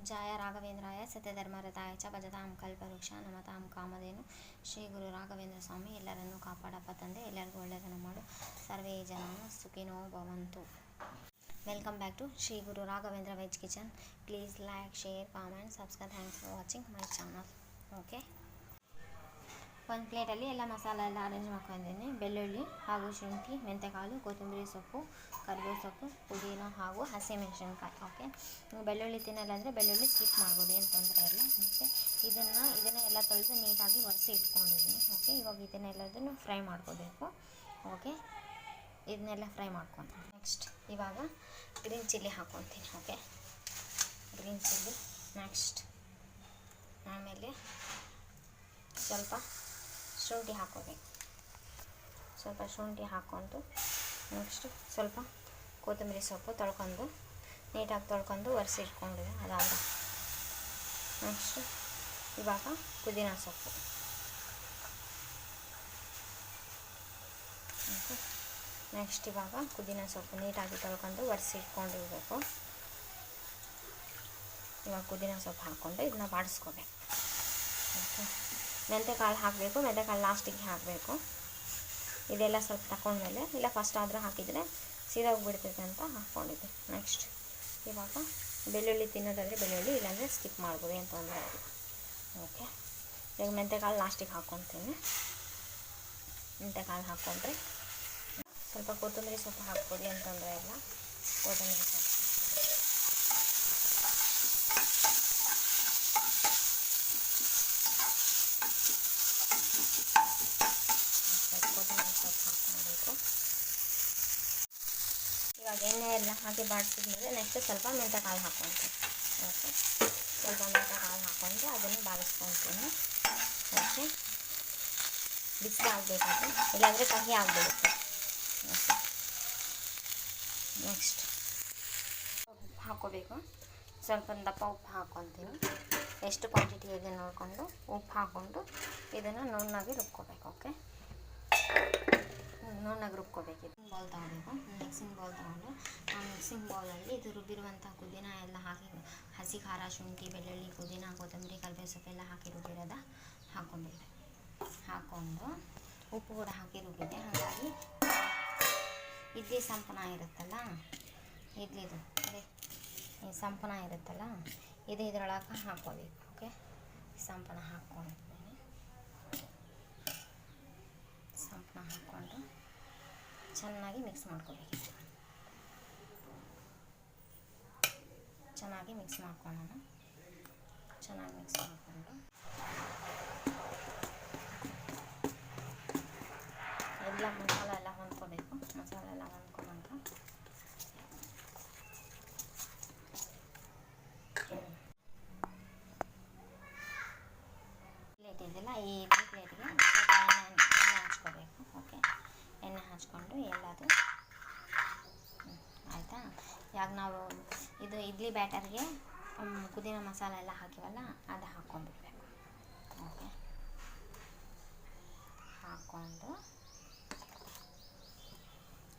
ಜಯ ರಾಘವೇಂದ್ರಾಯ ಸತ್ಯಧರ್ಮರತಾಯ ಚ ಭಜತಾಂ ಕಲ್ಪವೃಕ್ಷ ನಮತಾಂ ಕಾಮಧೇನು ಶ್ರೀ ಗುರು ರಾಘವೇಂದ್ರ ಸ್ವಾಮಿ. ಎಲ್ಲರನ್ನೂ ಕಾಪಾಡಪ್ಪ ತಂದೆ, ಎಲ್ಲರಿಗೂ ಒಳ್ಳೆಯದನ್ನು ಮಾಡು. ಸರ್ವೇ ಜನ ಸುಖಿನೋ ಭವಂತು. Welcome back to Shri Guru Raghavendra veg kitchen. Please like, share, comment, subscribe. Thanks for watching my channel. Okay, ಒಂದು ಪ್ಲೇಟಲ್ಲಿ ಎಲ್ಲ ಮಸಾಲ ಎಲ್ಲ ಅರೇಂಜ್ ಮಾಡ್ಕೊಂಡಿದ್ದೀನಿ. ಬೆಳ್ಳುಳ್ಳಿ ಹಾಗೂ ಶುಂಠಿ, ಮೆಂತೆಕಾಳು, ಕೊತ್ತಂಬರಿ ಸೊಪ್ಪು, ಕರಿಬೇವು ಸೊಪ್ಪು, ಪುದೀನ ಹಾಗೂ ಹಸಿಮೆಣಸಿನ್ಕಾಯಿ. ಓಕೆ, ಬೆಳ್ಳುಳ್ಳಿ ತಿನ್ನಲ್ಲ ಅಂದರೆ ಬೆಳ್ಳುಳ್ಳಿ ಸ್ಕಿಪ್ ಮಾಡ್ಬೋದು, ಏನು ತೊಂದರೆ ಇಲ್ಲ. ಮತ್ತು ಇದನ್ನು ಎಲ್ಲ ತೊಳೆದು ನೀಟಾಗಿ ಒರೆಸಿ ಇಟ್ಕೊಂಡಿದ್ದೀನಿ. ಓಕೆ, ಇವಾಗ ಇದನ್ನೆಲ್ಲದನ್ನು ಫ್ರೈ ಮಾಡ್ಕೋಬೇಕು. ಓಕೆ, ಇದನ್ನೆಲ್ಲ ಫ್ರೈ ಮಾಡ್ಕೊತೀನಿ. ನೆಕ್ಸ್ಟ್ ಇವಾಗ ಗ್ರೀನ್ ಚಿಲ್ಲಿ ಹಾಕ್ಕೊತೀನಿ. Okay, green chilli. ನೆಕ್ಸ್ಟ್ ಆಮೇಲೆ ಸ್ವಲ್ಪ ಶುಂಠಿ ಹಾಕ್ಕೋಬೇಕು. ಸ್ವಲ್ಪ ಶುಂಠಿ ಹಾಕ್ಕೊಂಡು ನೆಕ್ಸ್ಟ್ ಸ್ವಲ್ಪ ಕೊತ್ತಂಬರಿ ಸೊಪ್ಪು ನೀಟಾಗಿ ತೊಳ್ಕೊಂಡು ಒರೆಸಿ ಇಟ್ಕೊಂಡಿದೆ. ಅದಾದ ನೆಕ್ಸ್ಟ್ ಇವಾಗ ಪುದೀನ ಸೊಪ್ಪು. ಓಕೆ, ನೆಕ್ಸ್ಟ್ ಇವಾಗ ಪುದೀನ ಸೊಪ್ಪು ನೀಟಾಗಿ ತೊಳ್ಕೊಂಡು ಒರೆಸಿ ಇಟ್ಕೊಂಡಿರಬೇಕು. ಇವಾಗ ಪುದೀನ ಸೊಪ್ಪು ಹಾಕ್ಕೊಂಡು ಇದನ್ನ ಬಾಡಿಸ್ಕೋಬೇಕು. ಓಕೆ, ಮೆಂತೆಕಾಳು ಹಾಕಬೇಕು. ಮೆಂತೆಕಾಳು ಲಾಸ್ಟಿಗೆ ಹಾಕಬೇಕು. ಇದೆಲ್ಲ ಸ್ವಲ್ಪ ತಗೊಂಡ್ಮೇಲೆ, ಇಲ್ಲ ಫಸ್ಟ್ ಆದರೂ ಹಾಕಿದರೆ ಸೀದೋಗ್ಬಿಡ್ತೈತೆ ಅಂತ ಹಾಕ್ಕೊಂಡಿದ್ದೆ. ನೆಕ್ಸ್ಟ್ ಇವಾಗ ಬೆಳ್ಳುಳ್ಳಿ ತಿನ್ನೋದಾದರೆ ಬೆಳ್ಳುಳ್ಳಿ, ಇಲ್ಲಾಂದರೆ ಸ್ಕಿಪ್ ಮಾಡ್ಬೋದು, ಏನು ತೊಂದರೆ ಇಲ್ಲ. ಓಕೆ, ಈಗ ಮೆಂತೆಕಾಳು ಲಾಸ್ಟಿಗೆ ಹಾಕ್ಕೊತೀನಿ. ಮೆಂತೆಕಾಳು ಹಾಕ್ಕೊಂಡ್ರೆ ಸ್ವಲ್ಪ ಕೊತ್ತಂಬರಿ ಸೊಪ್ಪು ಹಾಕ್ಬೋದು, ಏನು ತೊಂದರೆ ಇಲ್ಲ. ಕೊತ್ತಂಬರಿ ಸೊಪ್ಪು ಹಾಕ್ಕೊಳ್ಬೇಕು. ಇವಾಗ ಎಣ್ಣೆ ಎಲ್ಲ ಹಾಕಿ ಬಾಡಿಸಿದ್ಮೇಲೆ ನೆಕ್ಸ್ಟ್ ಸ್ವಲ್ಪ ಮೆಂತೆಕಾಳು ಹಾಕ್ಕೊಳ್ತೀನಿ. ಓಕೆ, ಸ್ವಲ್ಪ ಮೆಂತೆಕಾಳು ಹಾಕ್ಕೊಂಡು ಅದನ್ನು ಬಾಡಿಸ್ಕೊಳ್ತೀನಿ. ಓಕೆ, ಬಿಸಿ ಆಗಬೇಕಾದ್ರೆ, ಇಲ್ಲಾಂದರೆ ಕಹಿ ಆಗಿಬಿಡುತ್ತೆ. ಓಕೆ, ನೆಕ್ಸ್ಟ್ ಉಪ್ಪು ಹಾಕ್ಕೋಬೇಕು. ಸ್ವಲ್ಪ ದಪ್ಪ ಉಪ್ಪು ಹಾಕ್ಕೊತೀನಿ. ಎಷ್ಟು ಕ್ವಾಂಟಿಟಿ ಇದೆ ನೋಡಿಕೊಂಡು ಉಪ್ಪು ಹಾಕ್ಕೊಂಡು ಇದನ್ನು ನುಣ್ಣಗೆ ರುಬ್ಕೋಬೇಕು. ಓಕೆ, ನುಣ್ಣಗೆ ರುಬ್ಕೋಬೇಕು. ಬೌಲ್ ತೊಗೋಬೇಕು. ಮಿಕ್ಸಿಂಗ್ ಬೌಲ್ ತೊಗೊಂಡು ಆ ಮಿಕ್ಸಿಂಗ್ ಬೌಲಲ್ಲಿ ಇದು ರುಬ್ಬಿರುವಂಥ ಪುದೀನ ಎಲ್ಲ ಹಾಕಿ, ಹಸಿ ಖಾರ, ಶುಂಠಿ, ಬೆಳ್ಳುಳ್ಳಿ, ಪುದೀನ, ಕೊತ್ತಂಬರಿ, ಕರಿಬೇವು ಸೊಪ್ಪೆಲ್ಲ ಹಾಕಿ ರುಬ್ಬಿರೋದ ಹಾಕ್ಕೊಂಡ್ಬಿಟ್ಟೆ. ಹಾಕ್ಕೊಂಡು ಉಪ್ಪು ಕೂಡ ಹಾಕಿ ರುಬ್ಬಿದ್ದೆ. ಹಾಗಾಗಿ ಇಡ್ಲಿ ಸಂಪಣ ಇರುತ್ತಲ್ಲ, ಇಡ್ಲಿದು ಅದೇ ಈ ಸಂಪಣ ಇರುತ್ತಲ್ಲ, ಇದರೊಳಗೆ ಹಾಕ್ಕೋಬೇಕು. ಓಕೆ, ಸಂಪಣ ಹಾಕ್ಕೊಂಡಿದ್ದೀನಿ. ಸಂಪಣ ಹಾಕ್ಕೊಂಡು ಚೆನ್ನಾಗಿ ಮಿಕ್ಸ್ ಮಾಡ್ಕೋಬೇಕು. ಚೆನ್ನಾಗಿ ಮಿಕ್ಸ್ ಮಾಡ್ಕೊಳ್ಳೋಣ. ಚೆನ್ನಾಗಿ ಮಿಕ್ಸ್ ಮಾಡಿಕೊಂಡು ಎಲ್ಲ ಮಸಾಲ ಎಲ್ಲ ಹೊಂದ್ಕೋಬೇಕು. ಮಸಾಲೆ ಎಲ್ಲ ಹೊಂದ್ಕೊಂಡಂತ ಪ್ಲೇಟ್ ಇದೆಯಲ್ಲ, ಈ ಪ್ಲೇಟ್ಗೆ ಎಣ್ಣೆ ಹಚ್ಕೋಬೇಕು. ಓಕೆ, ಎಣ್ಣೆ ಹಚ್ಕೊಂಡು ಎಲ್ಲದು ಆಯಿತಾ. ಇವಾಗ ನಾವು ಇದು ಇಡ್ಲಿ ಬ್ಯಾಟರ್ಗೆ ಪುದೀನ ಮಸಾಲ ಎಲ್ಲ ಹಾಕಿವಲ್ಲ, ಅದು ಹಾಕ್ಕೊಂಡ್ಬಿಡ್ಬೇಕು. ಓಕೆ, ಹಾಕ್ಕೊಂಡು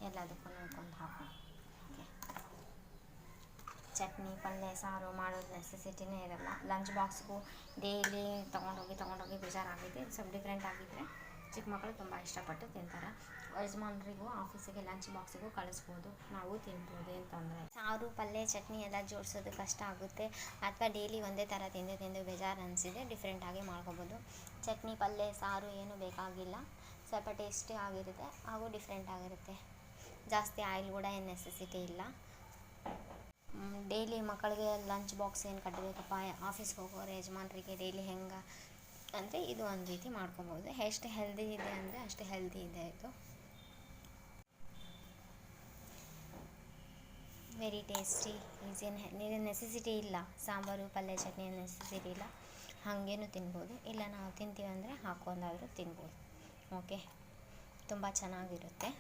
ಎಲ್ಲದಕ್ಕೂ ನೋಡ್ಕೊಂಡು ಹಾಕೊಂಡು. ಓಕೆ, ಚಟ್ನಿ, ಪಲ್ಯ, ಸಾರು ಮಾಡೋದು ನೆಸೆಸಿಟಿನೇ ಇರಲ್ಲ. ಲಂಚ್ ಬಾಕ್ಸ್ಗೂ ಡೈಲಿ ತೊಗೊಂಡೋಗಿ ಬೇಜಾರಾಗಿದೆ. ಸ್ವಲ್ಪ ಡಿಫ್ರೆಂಟ್ ಆಗಿದ್ದರೆ ಚಿಕ್ಕ ಮಕ್ಕಳು ತುಂಬ ಇಷ್ಟಪಟ್ಟು ತಿಂತಾರೆ. ಯಜಮಾನ್ರಿಗೂ ಆಫೀಸಿಗೆ ಲಂಚ್ ಬಾಕ್ಸಿಗೂ ಕಳಿಸ್ಬೋದು, ನಾವು ತಿನ್ಬೋದು, ಏನು ತೊಂದರೆ. ಸಾರು, ಪಲ್ಯ, ಚಟ್ನಿ ಎಲ್ಲ ಜೋಡಿಸೋದು ಕಷ್ಟ ಆಗುತ್ತೆ. ಅಥವಾ ಡೈಲಿ ಒಂದೇ ಥರ ತಿಂದು ಬೇಜಾರು ಅನಿಸಿದೆ ಡಿಫ್ರೆಂಟಾಗಿ ಮಾಡ್ಕೊಬೋದು. ಚಟ್ನಿ, ಪಲ್ಯ, ಸಾರು ಏನು ಬೇಕಾಗಿಲ್ಲ. ಸ್ವಲ್ಪ ಟೇಸ್ಟಿ ಆಗಿರುತ್ತೆ ಹಾಗೂ ಡಿಫ್ರೆಂಟ್ ಆಗಿರುತ್ತೆ. ಜಾಸ್ತಿ ಆಯಿಲ್ ಕೂಡ ಏನು ನೆಸೆಸಿಟಿ ಇಲ್ಲ. ಡೈಲಿ ಮಕ್ಕಳಿಗೆ ಲಂಚ್ ಬಾಕ್ಸ್ ಏನು ಕಟ್ಟಬೇಕಪ್ಪ, ಆಫೀಸ್ಗೆ ಹೋಗೋರು ಯಜಮಾನ್ರಿಗೆ ಡೈಲಿ ಹೆಂಗೆ ಅಂದರೆ ಇದು ಒಂದು ರೀತಿ ಮಾಡ್ಕೊಬೋದು. ಎಷ್ಟು ಹೆಲ್ದಿ ಇದೆ ಅಂದರೆ ಅಷ್ಟು ಹೆಲ್ದಿ ಇದೆ. ಇದು ವೆರಿ ಟೇಸ್ಟಿ, ಈಸಿ. ನೆಸೆಸಿಟಿ ಇಲ್ಲ. ಸಾಂಬಾರು, ಪಲ್ಯ, ಚಟ್ನಿ ನೆಸೆಸಿಟಿ ಇಲ್ಲ. ಹಾಗೇನು ತಿನ್ಬೋದು. ಇಲ್ಲ ನಾವು ತಿಂತೀವಿ ಅಂದರೆ ಹಾಕ್ಕೊಂಡಾದರೂ ತಿನ್ಬೋದು. ಓಕೆ, ತುಂಬ ಚೆನ್ನಾಗಿರುತ್ತೆ.